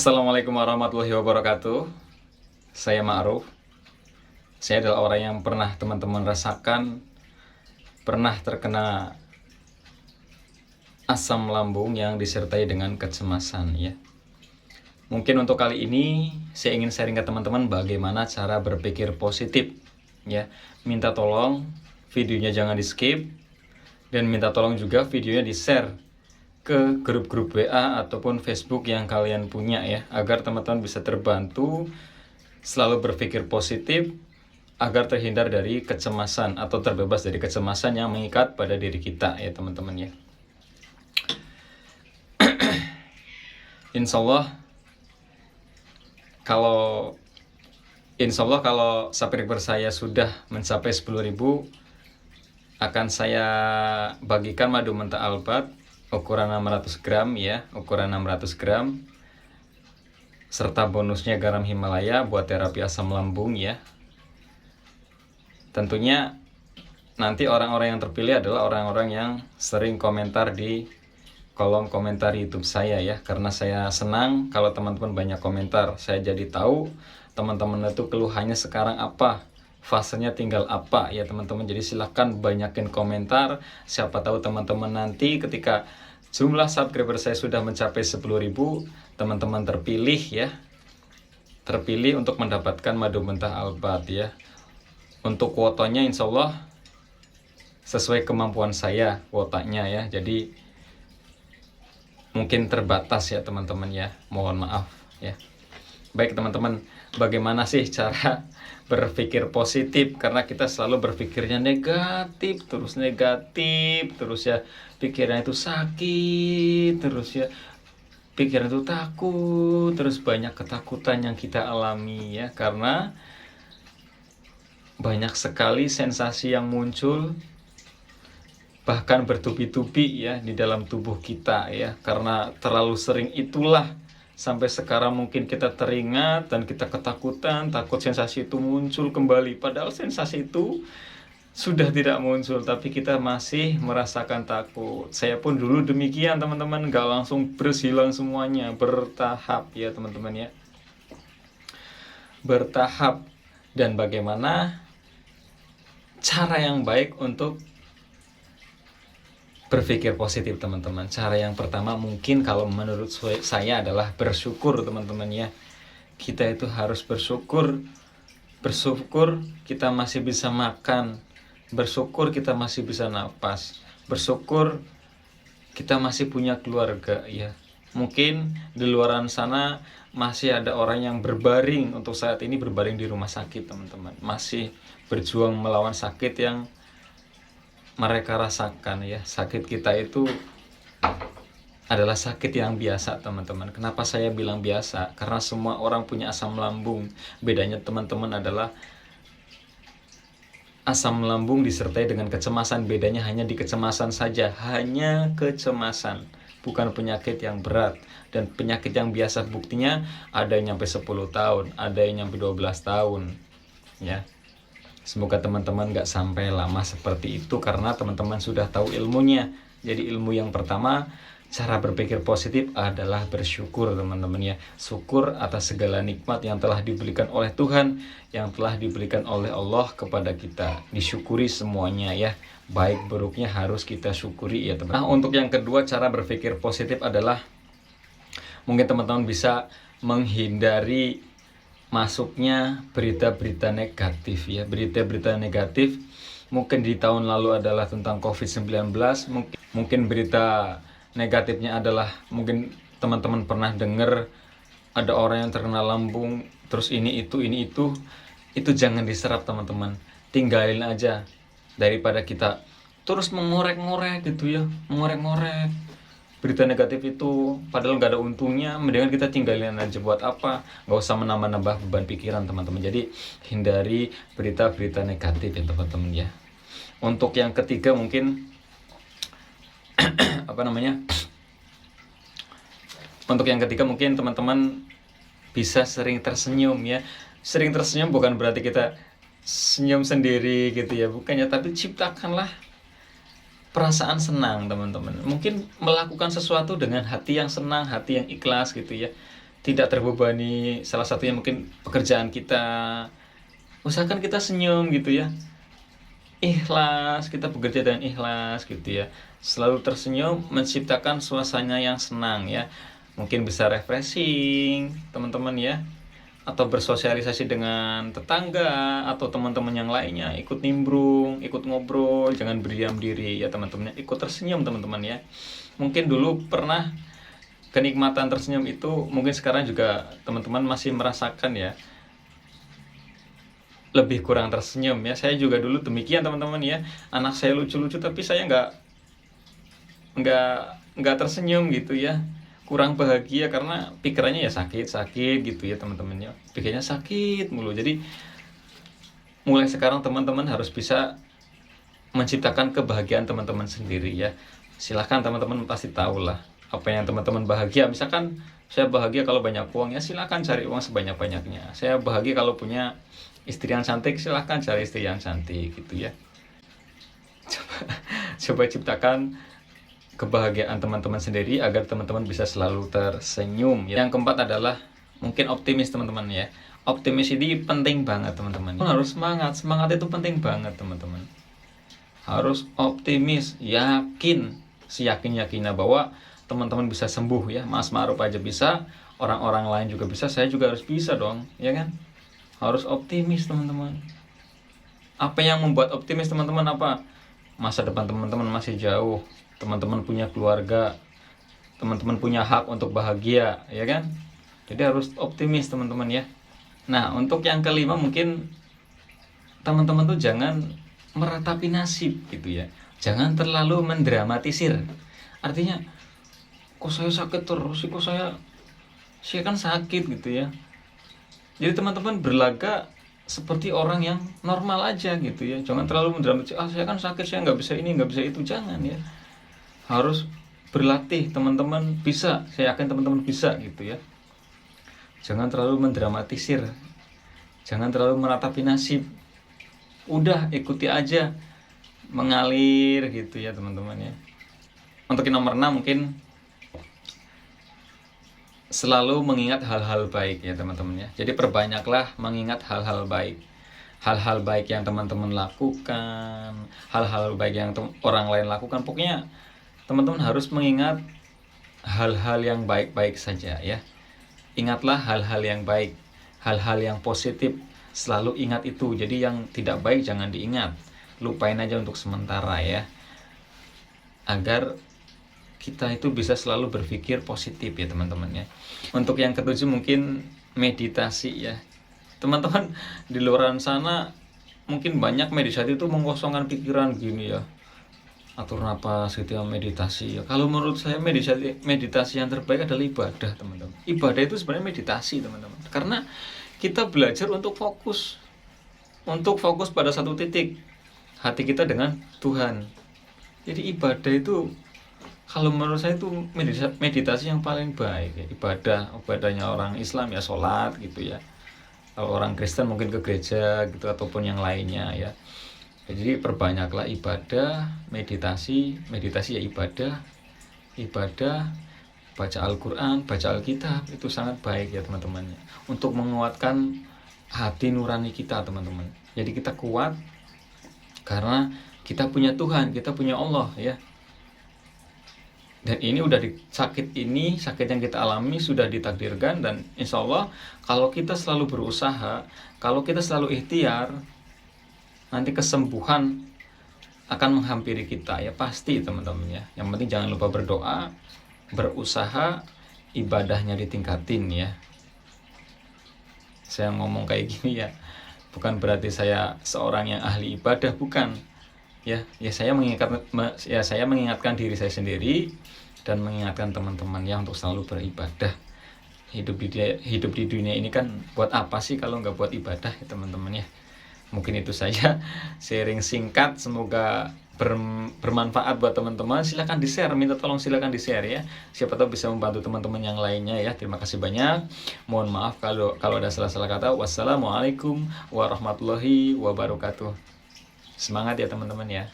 Assalamualaikum warahmatullahi wabarakatuh. Saya Ma'ruf. Saya adalah orang yang pernah teman-teman rasakan, pernah terkena asam lambung yang disertai dengan kecemasan ya. Mungkin untuk kali ini saya ingin sharing ke teman-teman bagaimana cara berpikir positif ya. Minta tolong videonya jangan di-skip dan minta tolong juga videonya di-share ke grup-grup WA ataupun Facebook yang kalian punya ya, agar teman-teman bisa terbantu selalu berpikir positif agar terhindar dari kecemasan atau terbebas dari kecemasan yang mengikat pada diri kita ya teman-teman ya. Insya Allah kalau subscriber saya sudah mencapai 10.000, akan saya bagikan madu mentah albat ukuran 600 gram ya, ukuran 600 gram serta bonusnya garam Himalaya buat terapi asam lambung ya. Tentunya nanti orang-orang yang terpilih adalah orang-orang yang sering komentar di kolom komentar YouTube saya ya, karena saya senang kalau teman-teman banyak komentar. Saya jadi tahu teman-teman itu keluhannya sekarang apa, fasenya tinggal apa ya teman-teman. Jadi silahkan banyakin komentar. Siapa tahu teman-teman nanti ketika jumlah subscriber saya sudah mencapai 10.000, teman-teman terpilih ya, terpilih untuk mendapatkan madu mentah albat ya. Untuk kuotanya insya Allah sesuai kemampuan saya kuotanya ya, jadi mungkin terbatas ya teman-teman ya, mohon maaf ya. Baik teman-teman, bagaimana sih cara berpikir positif? Karena kita selalu berpikirnya negatif terus ya, pikiran itu sakit terus ya, pikiran itu takut terus, banyak ketakutan yang kita alami ya, karena banyak sekali sensasi yang muncul bahkan bertubi-tubi ya di dalam tubuh kita ya. Karena terlalu sering itulah sampai sekarang mungkin kita teringat dan kita ketakutan, takut sensasi itu muncul kembali. Padahal sensasi itu sudah tidak muncul, tapi kita masih merasakan takut. Saya pun dulu demikian teman-teman, gak langsung berhilang semuanya, bertahap ya teman-teman ya, bertahap. Dan bagaimana cara yang baik untuk berpikir positif teman-teman? Cara yang pertama mungkin kalau menurut saya adalah bersyukur teman-teman ya. Kita itu harus bersyukur kita masih bisa makan, bersyukur kita masih bisa napas, bersyukur kita masih punya keluarga ya. Mungkin di luaran sana masih ada orang yang berbaring untuk saat ini, berbaring di rumah sakit teman-teman, masih berjuang melawan sakit yang mereka rasakan ya. Sakit kita itu adalah sakit yang biasa teman-teman. Kenapa saya bilang biasa? Karena semua orang punya asam lambung. Bedanya teman-teman adalah asam lambung disertai dengan kecemasan. Bedanya hanya di kecemasan saja, hanya kecemasan, bukan penyakit yang berat. Dan penyakit yang biasa buktinya ada yang nyampe 10 tahun, ada yang nyampe 12 tahun ya. Semoga teman-teman gak sampai lama seperti itu, karena teman-teman sudah tahu ilmunya. Jadi ilmu yang pertama, cara berpikir positif adalah bersyukur teman-teman ya. Syukur atas segala nikmat yang telah diberikan oleh Tuhan, yang telah diberikan oleh Allah kepada kita. Disyukuri semuanya ya, baik buruknya harus kita syukuri ya teman. Nah untuk yang kedua, cara berpikir positif adalah mungkin teman-teman bisa menghindari masuknya berita-berita negatif ya. Berita-berita negatif mungkin di tahun lalu adalah tentang COVID-19. Mungkin berita negatifnya adalah, mungkin teman-teman pernah dengar ada orang yang terkena lambung, terus ini itu jangan diserap teman-teman, tinggalin aja. Daripada kita terus mengorek-ngorek gitu ya, mengorek-ngorek berita negatif itu padahal gak ada untungnya, mendingan kita tinggalin aja. Buat apa? Gak usah menambah-nambah beban pikiran teman-teman. Jadi hindari berita-berita negatif ya teman-teman ya. Untuk yang ketiga mungkin untuk yang ketiga mungkin teman-teman bisa sering tersenyum ya. Sering tersenyum bukan berarti kita senyum sendiri gitu ya, bukannya, tapi ciptakanlah perasaan senang teman-teman. Mungkin melakukan sesuatu dengan hati yang senang, hati yang ikhlas gitu ya. tidak terbebani, salah satunya mungkin pekerjaan kita, usahakan kita senyum gitu ya, ikhlas, kita bekerja dengan ikhlas gitu ya, selalu tersenyum, menciptakan suasana yang senang ya. Mungkin bisa refreshing teman-teman ya, atau bersosialisasi dengan tetangga atau teman-teman yang lainnya, ikut nimbrung, ikut ngobrol, jangan berdiam diri ya teman-teman, ikut tersenyum teman-teman ya. Mungkin dulu pernah kenikmatan tersenyum itu, mungkin sekarang juga teman-teman masih merasakan ya, lebih kurang tersenyum ya. Saya juga dulu demikian teman-teman ya, anak saya lucu-lucu tapi saya nggak tersenyum gitu ya, kurang bahagia karena pikirannya ya sakit gitu ya teman-teman ya, pikirannya sakit mulu. Jadi mulai sekarang teman-teman harus bisa menciptakan kebahagiaan teman-teman sendiri ya. Silahkan teman-teman pasti tahu lah apa yang teman-teman bahagia. Misalkan saya bahagia kalau banyak uang, ya silakan cari uang sebanyak-banyaknya. Saya bahagia kalau punya istri yang cantik, silahkan cari istri yang cantik gitu ya. Coba ciptakan kebahagiaan teman-teman sendiri agar teman-teman bisa selalu tersenyum. Yang keempat adalah mungkin optimis teman-teman ya. Optimis ini penting banget teman-teman. Harus semangat itu penting banget teman-teman. Harus optimis, yakin, seyakin-yakinnya bahwa teman-teman bisa sembuh ya. Mas Ma'ruf aja bisa, orang-orang lain juga bisa, saya juga harus bisa dong, ya kan? Harus optimis teman-teman. Apa yang membuat optimis teman-teman apa? Masa depan teman-teman masih jauh, teman-teman punya keluarga, teman-teman punya hak untuk bahagia, ya kan? Jadi harus optimis teman-teman ya. Nah, untuk yang kelima mungkin teman-teman tuh jangan meratapi nasib gitu ya. Jangan terlalu mendramatisir. Artinya, kok saya sakit terus sih, kok saya kan sakit gitu ya. Jadi teman-teman berlaga seperti orang yang normal aja gitu ya. Jangan terlalu mendramatisir, saya kan sakit, saya nggak bisa ini, nggak bisa itu. Jangan ya. Harus berlatih teman-teman bisa. Saya yakin teman-teman bisa gitu ya. Jangan terlalu mendramatisir. Jangan terlalu meratapi nasib. Udah ikuti aja, mengalir gitu ya teman-teman ya. Untuk yang nomor 6 mungkin selalu mengingat hal-hal baik ya teman-teman ya. Jadi perbanyaklah mengingat hal-hal baik. Hal-hal baik yang teman-teman lakukan, hal-hal baik yang orang lain lakukan. Pokoknya teman-teman harus mengingat hal-hal yang baik-baik saja ya. Ingatlah hal-hal yang baik, hal-hal yang positif, selalu ingat itu. Jadi yang tidak baik jangan diingat, lupain aja untuk sementara ya, agar kita itu bisa selalu berpikir positif ya teman-teman ya. Untuk yang ketujuh mungkin meditasi ya teman-teman. Di luar sana mungkin banyak meditasi itu mengosongkan pikiran gini ya, atur napas gitu ya, meditasi ya. Kalau menurut saya meditasi yang terbaik adalah ibadah teman-teman. Ibadah itu sebenarnya meditasi teman-teman, karena kita belajar untuk fokus pada satu titik, hati kita dengan Tuhan. Jadi ibadah itu kalau menurut saya itu meditasi yang paling baik ya. Ibadahnya orang Islam ya sholat gitu ya. Kalau orang Kristen mungkin ke gereja gitu ataupun yang lainnya ya. Jadi perbanyaklah ibadah, meditasi ya ibadah, baca Al-Quran, baca Alkitab, itu sangat baik ya teman-teman. Untuk menguatkan hati nurani kita teman-teman. Jadi kita kuat karena kita punya Tuhan, kita punya Allah ya. Dan ini udah sakit yang kita alami sudah ditakdirkan, dan insya Allah kalau kita selalu berusaha, kalau kita selalu ikhtiar, nanti kesembuhan akan menghampiri kita ya, pasti teman-teman ya. Yang penting jangan lupa berdoa, berusaha, ibadahnya ditingkatin ya. Saya ngomong kayak gini ya, bukan berarti saya seorang yang ahli ibadah, bukan. Ya saya mengingatkan diri saya sendiri dan mengingatkan teman-teman ya untuk selalu beribadah. Hidup di dunia ini kan buat apa sih kalau nggak buat ibadah ya teman-teman ya. Mungkin itu saja sharing singkat, semoga bermanfaat buat teman-teman. Silakan di-share, minta tolong silakan di-share ya. Siapa tahu bisa membantu teman-teman yang lainnya ya. Terima kasih banyak. Mohon maaf kalau ada salah-salah kata. Wassalamualaikum warahmatullahi wabarakatuh. Semangat ya teman-teman ya.